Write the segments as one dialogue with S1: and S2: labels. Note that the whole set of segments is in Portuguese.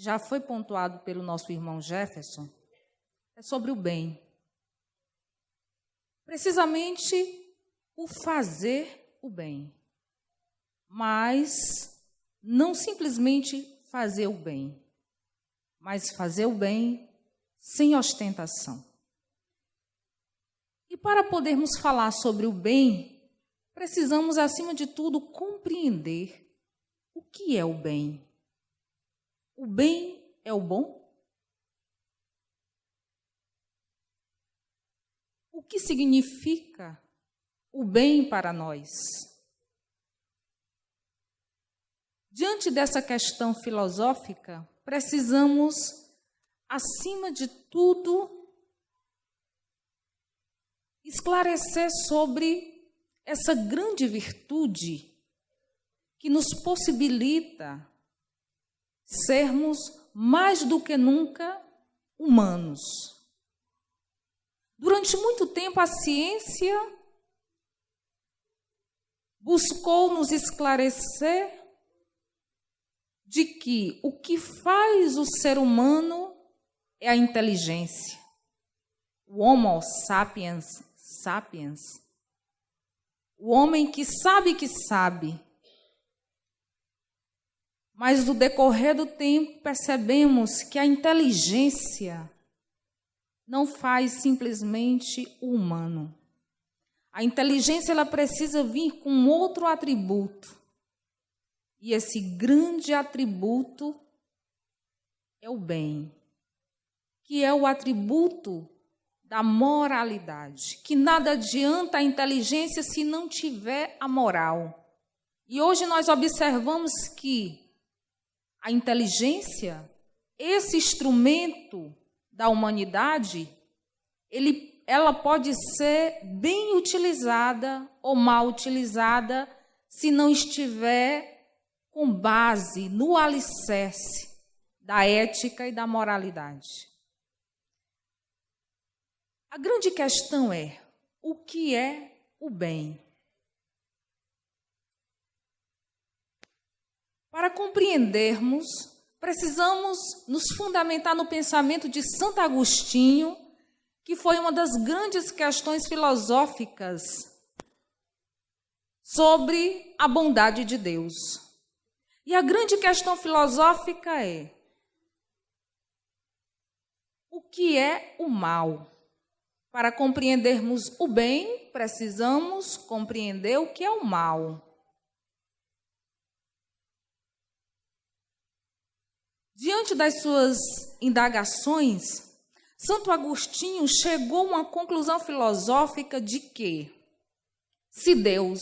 S1: já foi pontuado pelo nosso irmão Jefferson, é sobre o bem. Precisamente o fazer o bem, mas não simplesmente fazer o bem, mas fazer o bem sem ostentação. E para podermos falar sobre o bem, precisamos, acima de tudo, compreender o que é o bem. O bem é o bom? O que significa o bem para nós? Diante dessa questão filosófica, precisamos, acima de tudo, esclarecer sobre essa grande virtude que nos possibilita sermos mais do que nunca humanos. Durante muito tempo, a ciência buscou nos esclarecer de que o que faz o ser humano é a inteligência. O Homo sapiens, o homem que sabe, mas no decorrer do tempo percebemos que a inteligência não faz simplesmente o humano. A inteligência ela precisa vir com outro atributo. E esse grande atributo é o bem, que é o atributo da moralidade, que nada adianta a inteligência se não tiver a moral. E hoje nós observamos que a inteligência, esse instrumento da humanidade, ela pode ser bem utilizada ou mal utilizada se não estiver com base no alicerce da ética e da moralidade. A grande questão é, o que é o bem? Para compreendermos, precisamos nos fundamentar no pensamento de Santo Agostinho, que foi uma das grandes questões filosóficas sobre a bondade de Deus. E a grande questão filosófica é: o que é o mal? Para compreendermos o bem, precisamos compreender o que é o mal. Diante das suas indagações, Santo Agostinho chegou a uma conclusão filosófica de que, se Deus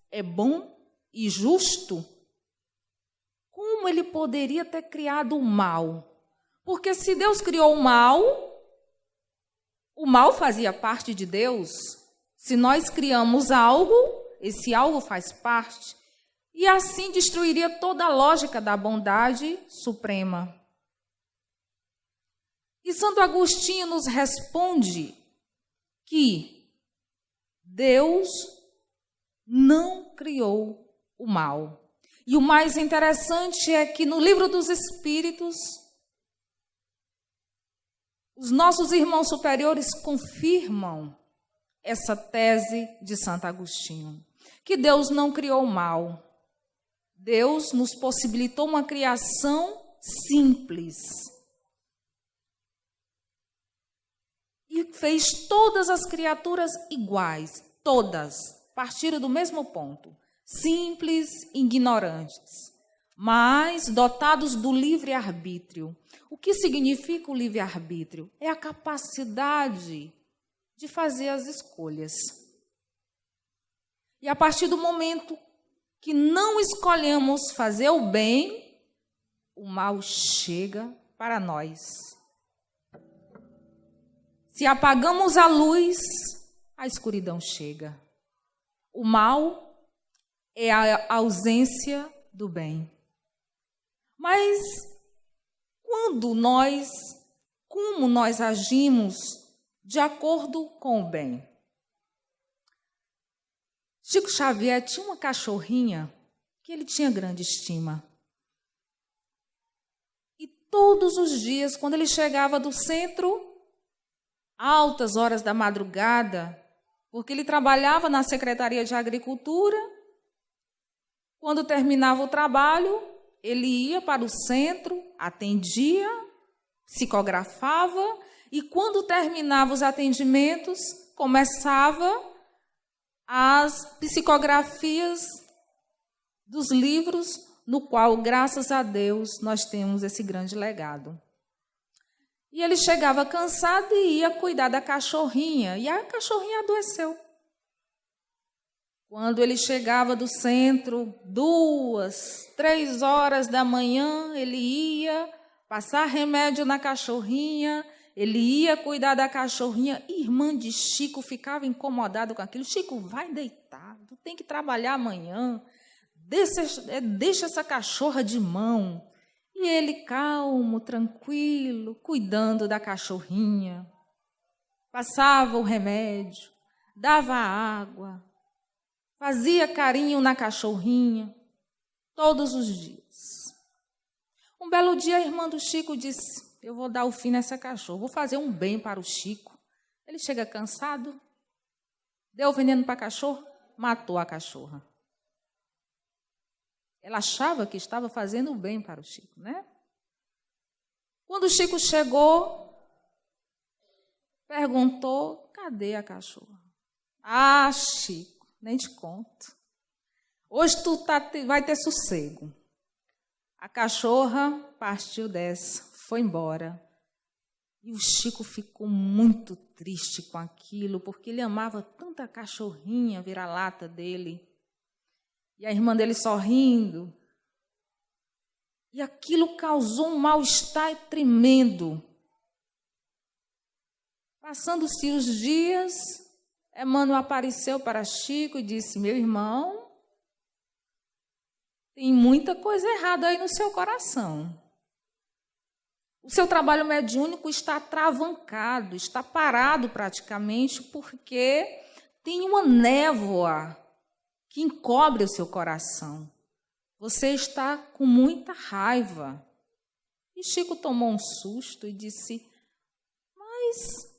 S1: é bom e justo, como ele poderia ter criado o mal? Porque se Deus criou o mal fazia parte de Deus. Se nós criamos algo, esse algo faz parte. E assim destruiria toda a lógica da bondade suprema. E Santo Agostinho nos responde que Deus não criou o mal. E o mais interessante é que no Livro dos Espíritos, os nossos irmãos superiores confirmam essa tese de Santo Agostinho, que Deus não criou o mal. Deus nos possibilitou uma criação simples. E fez todas as criaturas iguais, todas, partiram do mesmo ponto, simples, ignorantes, mas dotados do livre-arbítrio. O que significa o livre-arbítrio? É a capacidade de fazer as escolhas. E a partir do momento que não escolhemos fazer o bem, o mal chega para nós. Se apagamos a luz, a escuridão chega. O mal é a ausência do bem. Mas como nós agimos de acordo com o bem? Chico Xavier tinha uma cachorrinha que ele tinha grande estima. E todos os dias, quando ele chegava do centro, altas horas da madrugada, porque ele trabalhava na Secretaria de Agricultura, quando terminava o trabalho, ele ia para o centro, atendia, psicografava, e quando terminava os atendimentos, começava as psicografias dos livros, no qual, graças a Deus, nós temos esse grande legado. E ele chegava cansado e ia cuidar da cachorrinha, e a cachorrinha adoeceu. Quando ele chegava do centro, 2, 3 horas da manhã, ele ia passar remédio na cachorrinha, ele ia cuidar da cachorrinha. Irmã de Chico ficava incomodado com aquilo. Chico, vai deitar, tu tem que trabalhar amanhã, deixa essa cachorra de mão. E ele calmo, tranquilo, cuidando da cachorrinha. Passava o remédio, dava água, fazia carinho na cachorrinha, todos os dias. Um belo dia, a irmã do Chico disse, eu vou dar o fim nessa cachorra, vou fazer um bem para o Chico. Ele chega cansado, deu veneno para a cachorra, matou a cachorra. Ela achava que estava fazendo o bem para o Chico, né? Quando o Chico chegou, perguntou, cadê a cachorra? Ah, Chico, nem te conto. Hoje tu vai ter sossego. A cachorra partiu dessa, foi embora. E o Chico ficou muito triste com aquilo, porque ele amava tanto a cachorrinha, vira-lata dele. E a irmã dele sorrindo. E aquilo causou um mal-estar tremendo. Passando-se os dias, Emmanuel apareceu para Chico e disse, meu irmão, tem muita coisa errada aí no seu coração. O seu trabalho mediúnico está travancado, está parado praticamente, porque tem uma névoa que encobre o seu coração. Você está com muita raiva. E Chico tomou um susto e disse, mas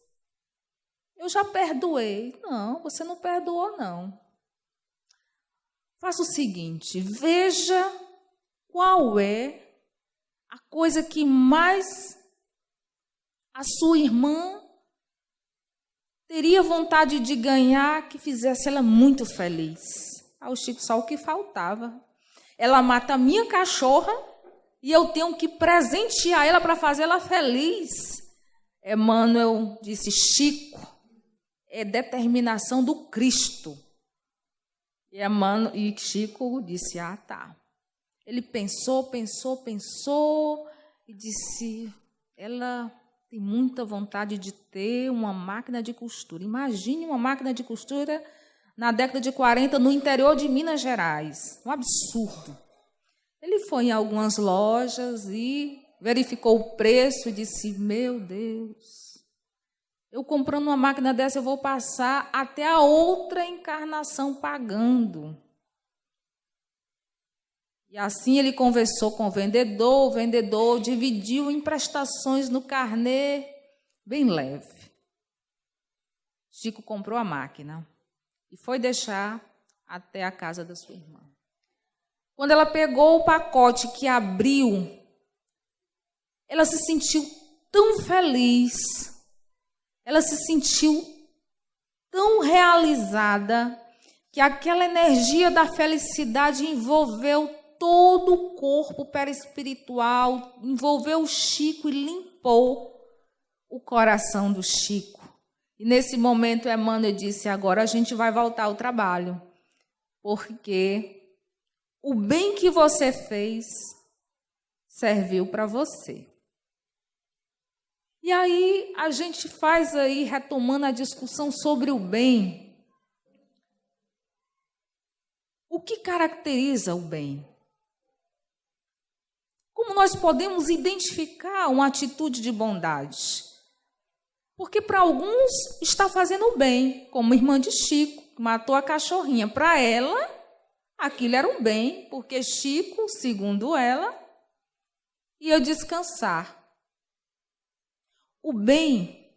S1: eu já perdoei. Não, você não perdoou, não. Faça o seguinte, veja qual é a coisa que mais a sua irmã teria vontade de ganhar, que fizesse ela muito feliz. O Chico, só o que faltava. Ela mata a minha cachorra e eu tenho que presentear ela para fazer ela feliz. Emmanuel disse, Chico, é determinação do Cristo. E Chico disse, ah, tá. Ele pensou e disse, ela tem muita vontade de ter uma máquina de costura. Imagine uma máquina de costura na década de 40, no interior de Minas Gerais. Um absurdo. Ele foi em algumas lojas e verificou o preço e disse, meu Deus, eu comprando uma máquina dessa, eu vou passar até a outra encarnação pagando. E assim ele conversou com o vendedor dividiu em prestações no carnê bem leve. Chico comprou a máquina e foi deixar até a casa da sua irmã. Quando ela pegou o pacote que abriu, ela se sentiu tão feliz, ela se sentiu tão realizada, que aquela energia da felicidade envolveu todo o corpo perispiritual, envolveu o Chico e limpou o coração do Chico. E nesse momento, Emmanuel disse, agora a gente vai voltar ao trabalho, porque o bem que você fez serviu para você. E aí a gente faz aí, retomando a discussão sobre o bem. O que caracteriza o bem? Como nós podemos identificar uma atitude de bondade? Porque para alguns está fazendo o bem, como a irmã de Chico, que matou a cachorrinha. Para ela, aquilo era um bem, porque Chico, segundo ela, ia descansar. O bem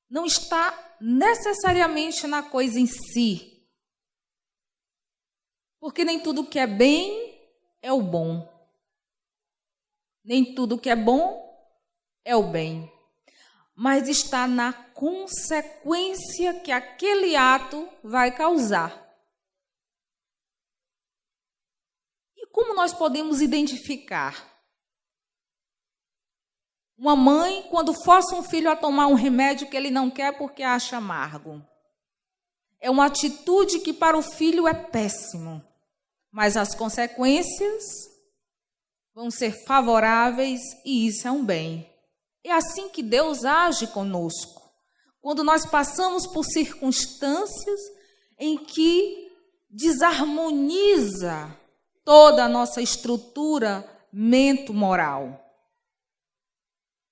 S1: não está necessariamente na coisa em si, porque nem tudo que é bem é o bom. Nem tudo que é bom é o bem. Mas está na consequência que aquele ato vai causar. E como nós podemos identificar? Uma mãe, quando força um filho a tomar um remédio que ele não quer porque acha amargo. É uma atitude que para o filho é péssimo, mas as consequências vão ser favoráveis e isso é um bem. É assim que Deus age conosco. Quando nós passamos por circunstâncias em que desarmoniza toda a nossa estrutura mento-moral.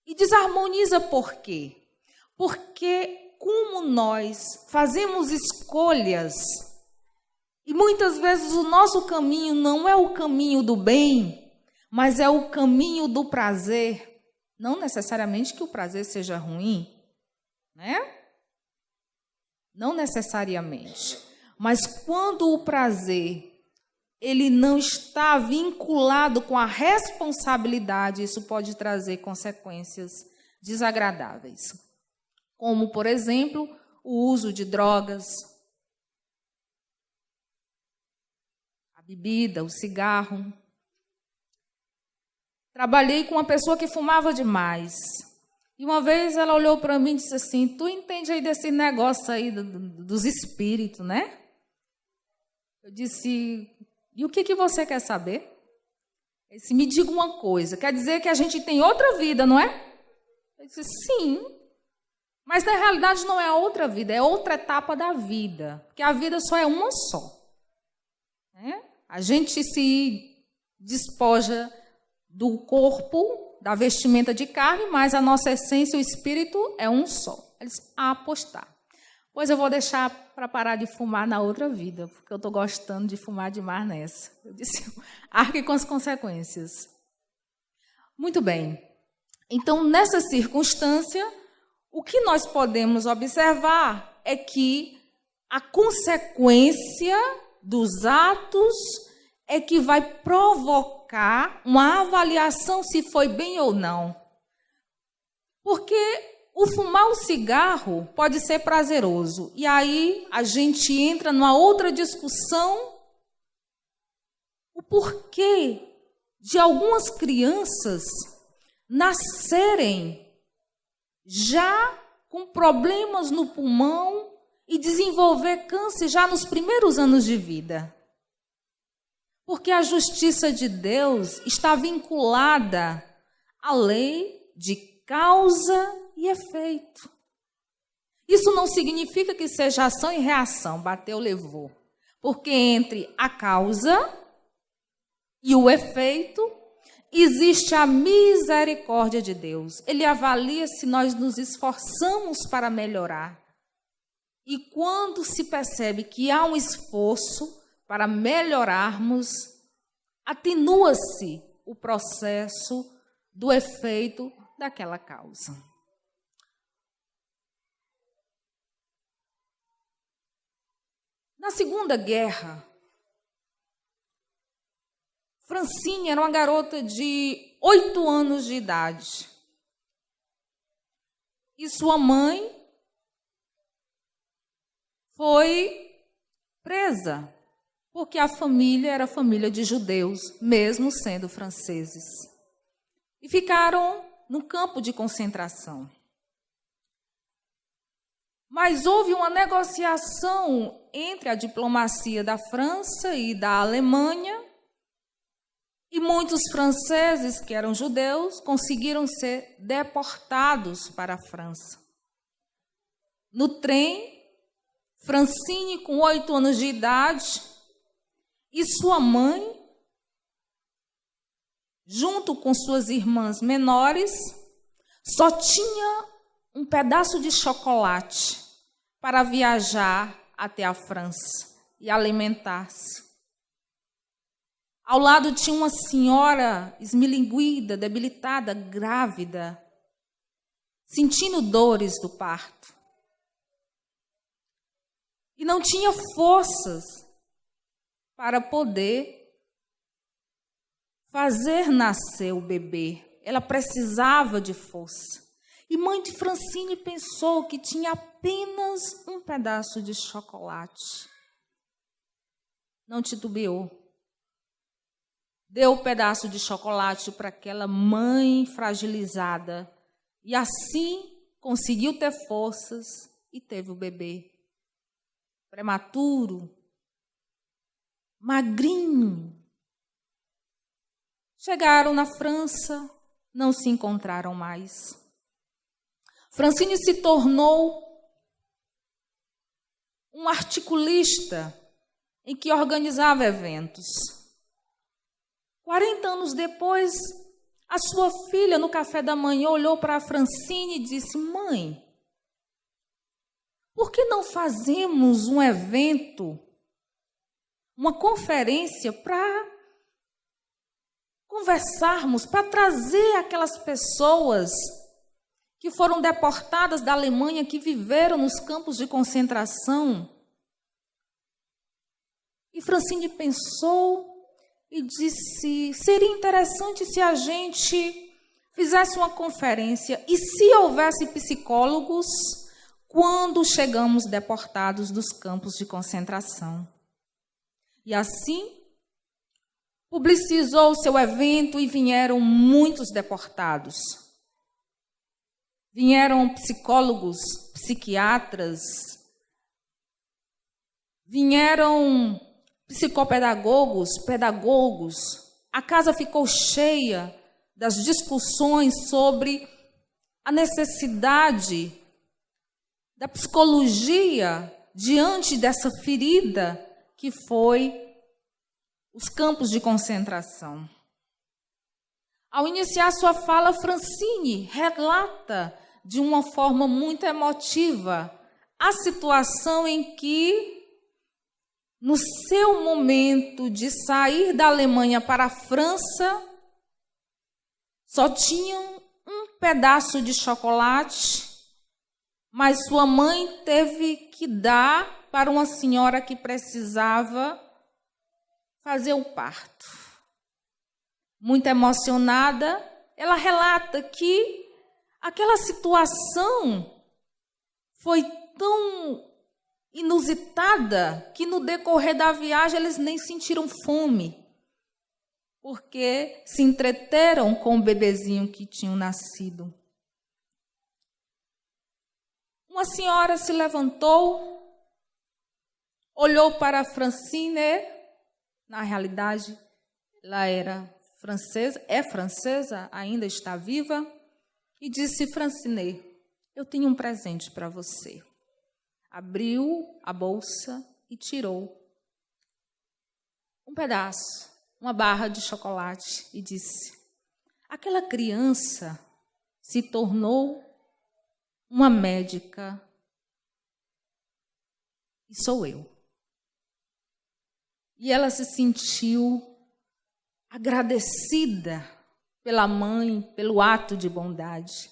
S1: E desarmoniza por quê? Porque como nós fazemos escolhas e muitas vezes o nosso caminho não é o caminho do bem, mas é o caminho do prazer. Não necessariamente que o prazer seja ruim, né? Não necessariamente. Mas quando o prazer ele não está vinculado com a responsabilidade, isso pode trazer consequências desagradáveis. Como, por exemplo, o uso de drogas, a bebida, o cigarro. Trabalhei com uma pessoa que fumava demais. E uma vez ela olhou para mim e disse assim, tu entende aí desse negócio aí dos espíritos, né? Eu disse, e o que você quer saber? Ele disse, me diga uma coisa, quer dizer que a gente tem outra vida, não é? Eu disse, sim. Mas na realidade não é outra vida, é outra etapa da vida. Porque a vida só é uma só. Né? A gente se despoja do corpo, da vestimenta de carne, mas a nossa essência, o espírito, é um só. Ele disse, apostar. Pois eu vou deixar para parar de fumar na outra vida, porque eu estou gostando de fumar demais nessa. Eu disse, arque com as consequências. Muito bem. Então, nessa circunstância, o que nós podemos observar é que a consequência dos atos é que vai provocar uma avaliação se foi bem ou não. Porque o fumar um cigarro pode ser prazeroso. E aí a gente entra numa outra discussão. O porquê de algumas crianças nascerem já com problemas no pulmão e desenvolver câncer já nos primeiros anos de vida. Porque a justiça de Deus está vinculada à lei de causa e efeito. Isso não significa que seja ação e reação, bateu, levou. Porque entre a causa e o efeito existe a misericórdia de Deus. Ele avalia se nós nos esforçamos para melhorar. E quando se percebe que há um esforço para melhorarmos, atenua-se o processo do efeito daquela causa. Na Segunda Guerra, Francine era uma garota de 8 anos de idade. E sua mãe foi presa, porque a família era família de judeus, mesmo sendo franceses. E ficaram no campo de concentração. Mas houve uma negociação entre a diplomacia da França e da Alemanha, e muitos franceses, que eram judeus, conseguiram ser deportados para a França. No trem, Francine, com 8 anos de idade, e sua mãe, junto com suas irmãs menores, só tinha um pedaço de chocolate para viajar até a França e alimentar-se. Ao lado tinha uma senhora esmilinguida, debilitada, grávida, sentindo dores do parto. E não tinha forças para poder fazer nascer o bebê. Ela precisava de força. E mãe de Francine pensou que tinha apenas um pedaço de chocolate. Não titubeou. Deu o pedaço de chocolate para aquela mãe fragilizada. E assim conseguiu ter forças e teve o bebê. Prematuro, magrinho. Chegaram na França, não se encontraram mais. Francine se tornou um articulista em que organizava eventos. 40 anos depois, a sua filha, no café da manhã, olhou para a Francine e disse: mãe, por que não fazemos um evento, uma conferência para conversarmos, para trazer aquelas pessoas que foram deportadas da Alemanha, que viveram nos campos de concentração? E Francine pensou e disse: seria interessante se a gente fizesse uma conferência e se houvesse psicólogos quando chegamos deportados dos campos de concentração. E assim, publicizou o seu evento e vieram muitos deportados. Vieram psicólogos, psiquiatras, vieram psicopedagogos, pedagogos. A casa ficou cheia das discussões sobre a necessidade da psicologia diante dessa ferida que foi os campos de concentração. Ao iniciar sua fala, Francine relata de uma forma muito emotiva a situação em que, no seu momento de sair da Alemanha para a França, só tinham um pedaço de chocolate, mas sua mãe teve que dar para uma senhora que precisava fazer o parto. Muito emocionada, ela relata que aquela situação foi tão inusitada que no decorrer da viagem eles nem sentiram fome, porque se entreteram com o bebezinho que tinham nascido. Uma senhora se levantou, olhou para a Francine, na realidade ela era francesa, é francesa, ainda está viva, e disse: Francine, eu tenho um presente para você. Abriu a bolsa e tirou um pedaço, uma barra de chocolate e disse: aquela criança se tornou uma médica e sou eu. E ela se sentiu agradecida pela mãe, pelo ato de bondade,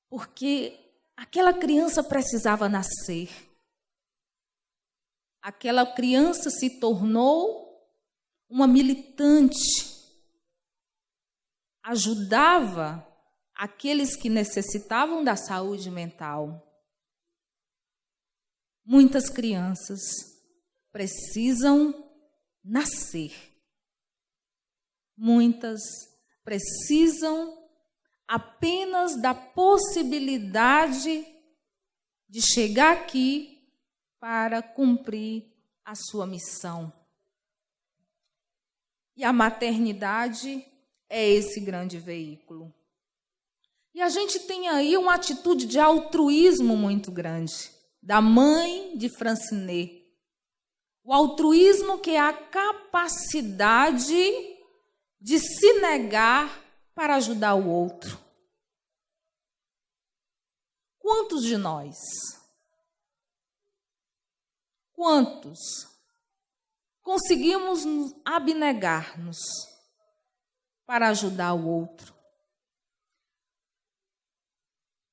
S1: porque aquela criança precisava nascer. Aquela criança se tornou uma militante, ajudava aqueles que necessitavam da saúde mental. Muitas crianças precisam nascer. Muitas precisam apenas da possibilidade de chegar aqui para cumprir a sua missão. E a maternidade é esse grande veículo. E a gente tem aí uma atitude de altruísmo muito grande, da mãe de Francine. O altruísmo que é a capacidade de se negar para ajudar o outro. Quantos de nós? Quantos conseguimos abnegar-nos para ajudar o outro.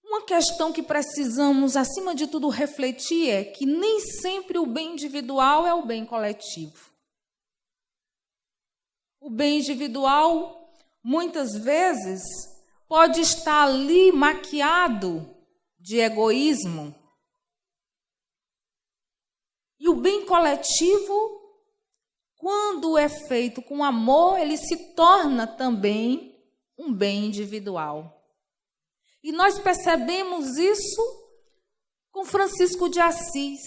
S1: Uma questão que precisamos, acima de tudo, refletir é que nem sempre o bem individual é o bem coletivo. O bem individual, muitas vezes, pode estar ali maquiado de egoísmo. E o bem coletivo, quando é feito com amor, ele se torna também um bem individual. E nós percebemos isso com Francisco de Assis,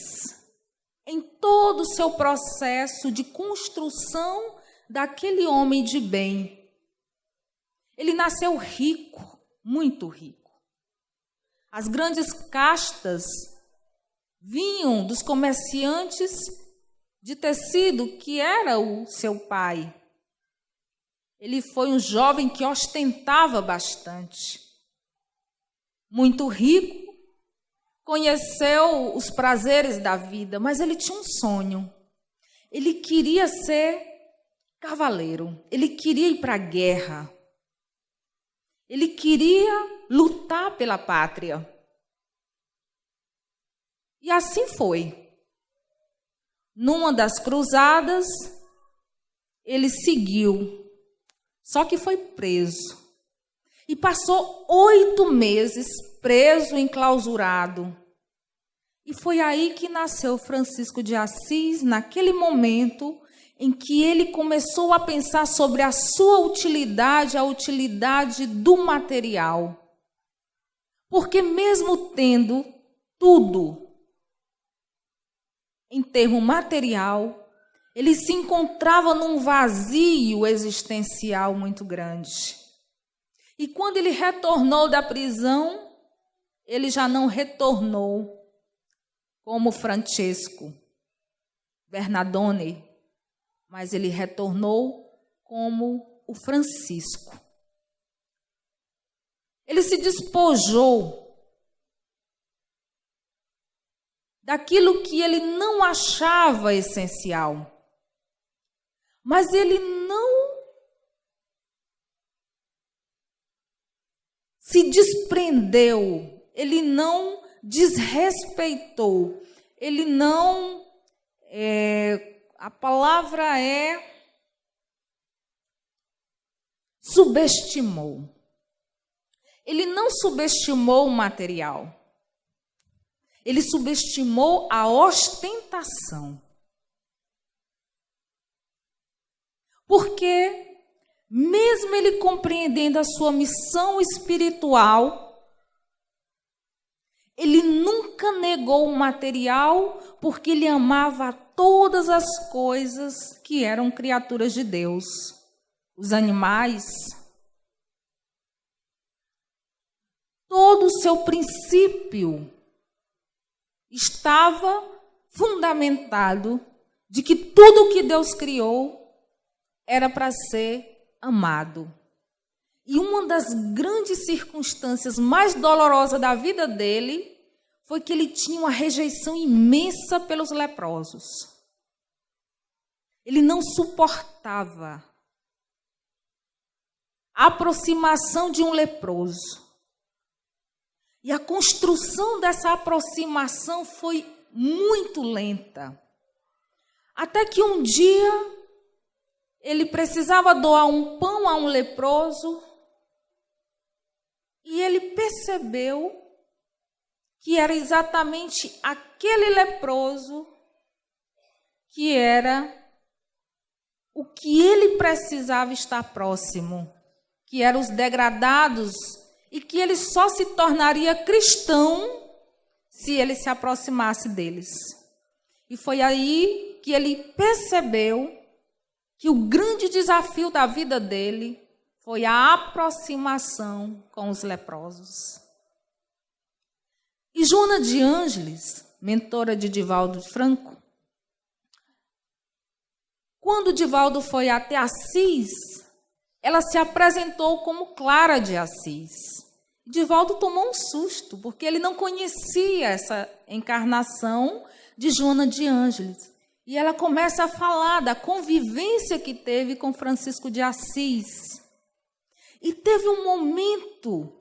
S1: em todo o seu processo de construção daquele homem de bem. Ele nasceu rico, muito rico. As grandes castas vinham dos comerciantes de tecido, que era o seu pai. Ele foi um jovem que ostentava bastante. Muito rico, conheceu os prazeres da vida, mas ele tinha um sonho. Ele queria ser cavaleiro, ele queria ir para a guerra. Ele queria lutar pela pátria. E assim foi. Numa das cruzadas, ele seguiu, só que foi preso. E passou 8 meses preso, enclausurado. E foi aí que nasceu Francisco de Assis, naquele momento em que ele começou a pensar sobre a sua utilidade, a utilidade do material. Porque mesmo tendo tudo em termo material, ele se encontrava num vazio existencial muito grande. E quando ele retornou da prisão, ele já não retornou como Francesco Bernardone, mas ele retornou como o Francisco. Ele se despojou daquilo que ele não achava essencial, mas ele não se desprendeu, ele não desrespeitou, ele não, a palavra é subestimou. Ele não subestimou o material, ele subestimou a ostentação. Porque mesmo ele compreendendo a sua missão espiritual, ele nunca negou o material, porque ele amava todas as coisas que eram criaturas de Deus. Os animais, todo o seu princípio estava fundamentado de que tudo que Deus criou era para ser amado. E uma das grandes circunstâncias mais dolorosas da vida dele foi que ele tinha uma rejeição imensa pelos leprosos. Ele não suportava a aproximação de um leproso. E a construção dessa aproximação foi muito lenta. Até que um dia ele precisava doar um pão a um leproso e ele percebeu que era exatamente aquele leproso que era o que ele precisava estar próximo, que eram os degradados, e que ele só se tornaria cristão se ele se aproximasse deles. E foi aí que ele percebeu que o grande desafio da vida dele foi a aproximação com os leprosos. E Joana de Ângeles, mentora de Divaldo Franco, quando Divaldo foi até Assis, ela se apresentou como Clara de Assis. Divaldo tomou um susto, porque ele não conhecia essa encarnação de Joana de Ângeles. E ela começa a falar da convivência que teve com Francisco de Assis. E teve um momento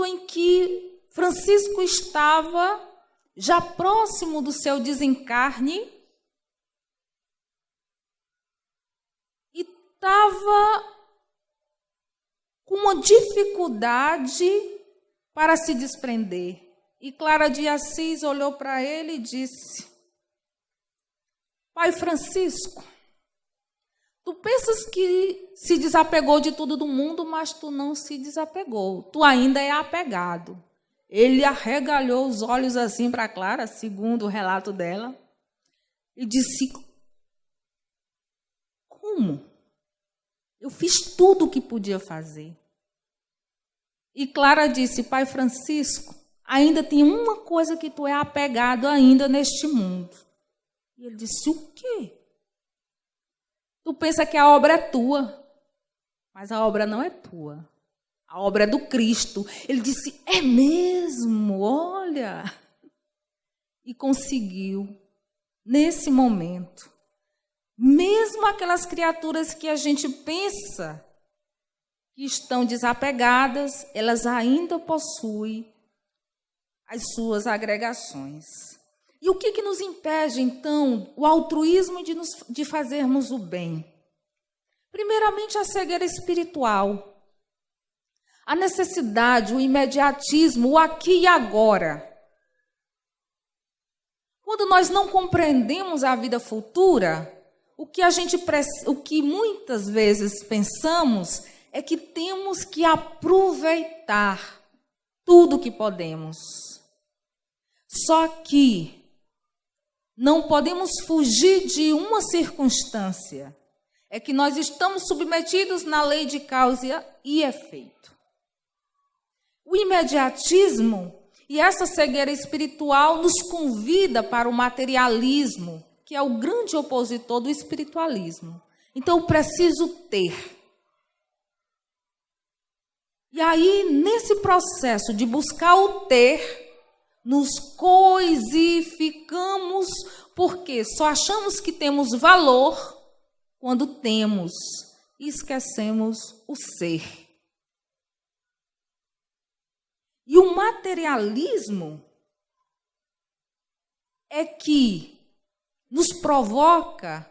S1: em que Francisco estava já próximo do seu desencarne e estava com uma dificuldade para se desprender. E Clara de Assis olhou para ele e disse: Pai Francisco, tu pensas que se desapegou de tudo do mundo, mas tu não se desapegou. Tu ainda é apegado. Ele arregalhou os olhos assim para Clara, segundo o relato dela, e disse: Como? Eu fiz tudo o que podia fazer. E Clara disse: Pai Francisco, ainda tem uma coisa que tu é apegado ainda neste mundo. E ele disse: O quê? Tu pensa que a obra é tua, mas a obra não é tua. A obra é do Cristo. Ele disse: É mesmo? Olha. E conseguiu, nesse momento, mesmo aquelas criaturas que a gente pensa que estão desapegadas, elas ainda possuem as suas agregações. E o que nos impede, então, o altruísmo de fazermos o bem? Primeiramente, a cegueira espiritual. A necessidade, o imediatismo, o aqui e agora. Quando nós não compreendemos a vida futura, o que muitas vezes pensamos é que temos que aproveitar tudo que podemos. Só que não podemos fugir de uma circunstância. É que nós estamos submetidos na lei de causa e efeito. O imediatismo e essa cegueira espiritual nos convida para o materialismo, que é o grande opositor do espiritualismo. Então, eu preciso ter. E aí, nesse processo de buscar o ter, nos coisificamos, porque só achamos que temos valor quando temos e esquecemos o ser. E o materialismo é que nos provoca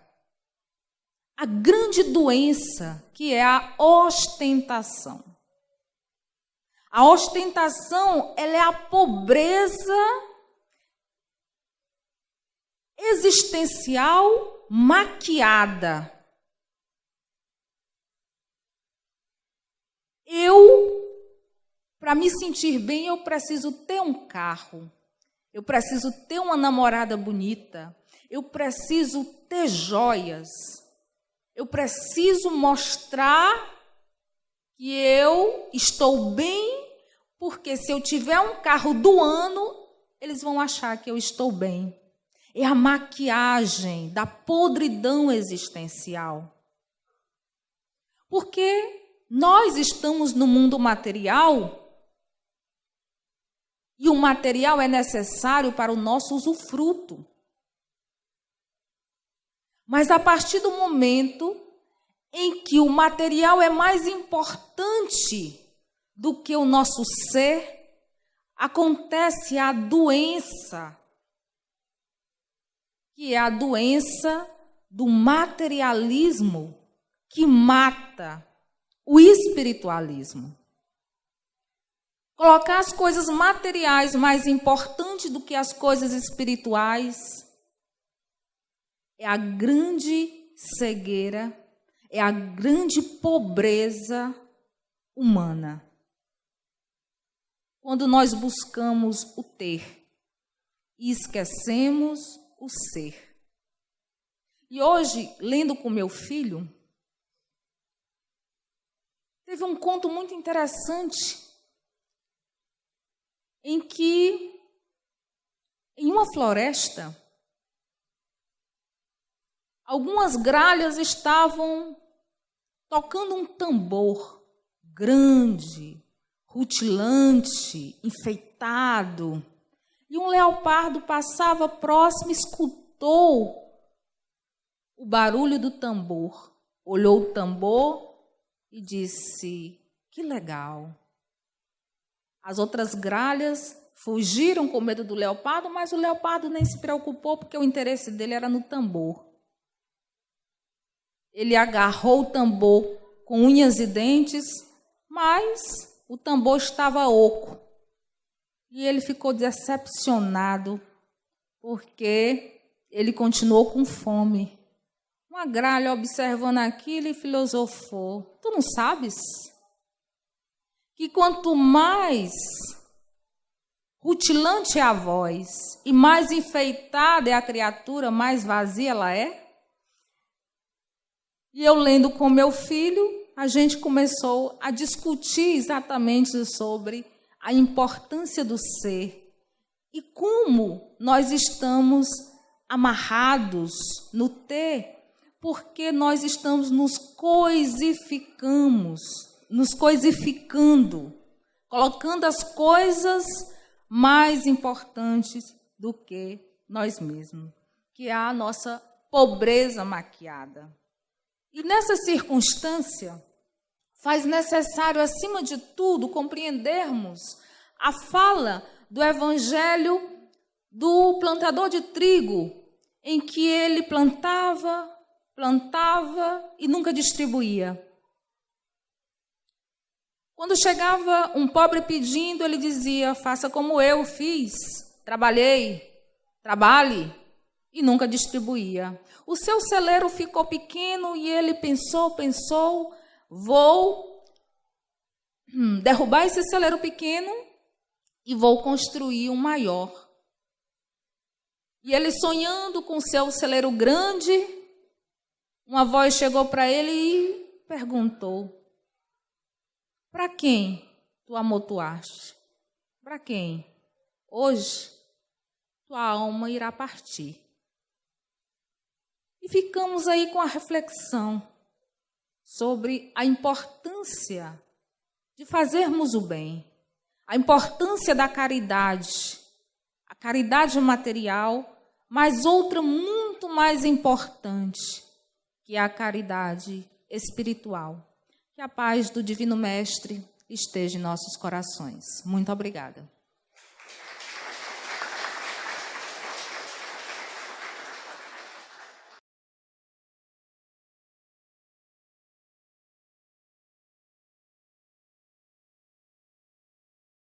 S1: a grande doença, que é a ostentação. A ostentação, ela é a pobreza existencial maquiada. Para me sentir bem, eu preciso ter um carro, eu preciso ter uma namorada bonita, eu preciso ter joias, eu preciso mostrar que eu estou bem, porque se eu tiver um carro do ano, eles vão achar que eu estou bem. É a maquiagem da podridão existencial. Porque nós estamos no mundo material e o material é necessário para o nosso usufruto. Mas a partir do momento em que o material é mais importante do que o nosso ser, acontece a doença, que é a doença do materialismo que mata o espiritualismo. Colocar as coisas materiais mais importantes do que as coisas espirituais é a grande cegueira, é a grande pobreza humana. Quando nós buscamos o ter e esquecemos o ser. E hoje, lendo com meu filho, teve um conto muito interessante em que, em uma floresta, algumas gralhas estavam tocando um tambor grande, rutilante, enfeitado. E um leopardo passava próximo, escutou o barulho do tambor, olhou o tambor e disse: que legal. As outras gralhas fugiram com medo do leopardo, mas o leopardo nem se preocupou, porque o interesse dele era no tambor. Ele agarrou o tambor com unhas e dentes, mas o tambor estava oco. E ele ficou decepcionado, porque ele continuou com fome. Uma gralha observando aquilo e filosofou: tu não sabes que quanto mais rutilante é a voz e mais enfeitada é a criatura, mais vazia ela é? E eu, lendo com meu filho, a gente começou a discutir exatamente sobre a importância do ser e como nós estamos amarrados no ter, porque nós estamos nos coisificando, colocando as coisas mais importantes do que nós mesmos, que é a nossa pobreza maquiada. E nessa circunstância, faz necessário, acima de tudo, compreendermos a fala do Evangelho do plantador de trigo, em que ele plantava e nunca distribuía. Quando chegava um pobre pedindo, ele dizia: faça como eu fiz, trabalhe, e nunca distribuía. O seu celeiro ficou pequeno e ele pensou, vou derrubar esse celeiro pequeno e vou construir um maior. E ele, sonhando com o seu celeiro grande, uma voz chegou para ele e perguntou: para quem tu amontoaste? Para quem? Hoje tua alma irá partir. E ficamos aí com a reflexão sobre a importância de fazermos o bem, a importância da caridade, a caridade material, mas outra muito mais importante, que é a caridade espiritual. Que a paz do Divino Mestre esteja em nossos corações. Muito obrigada.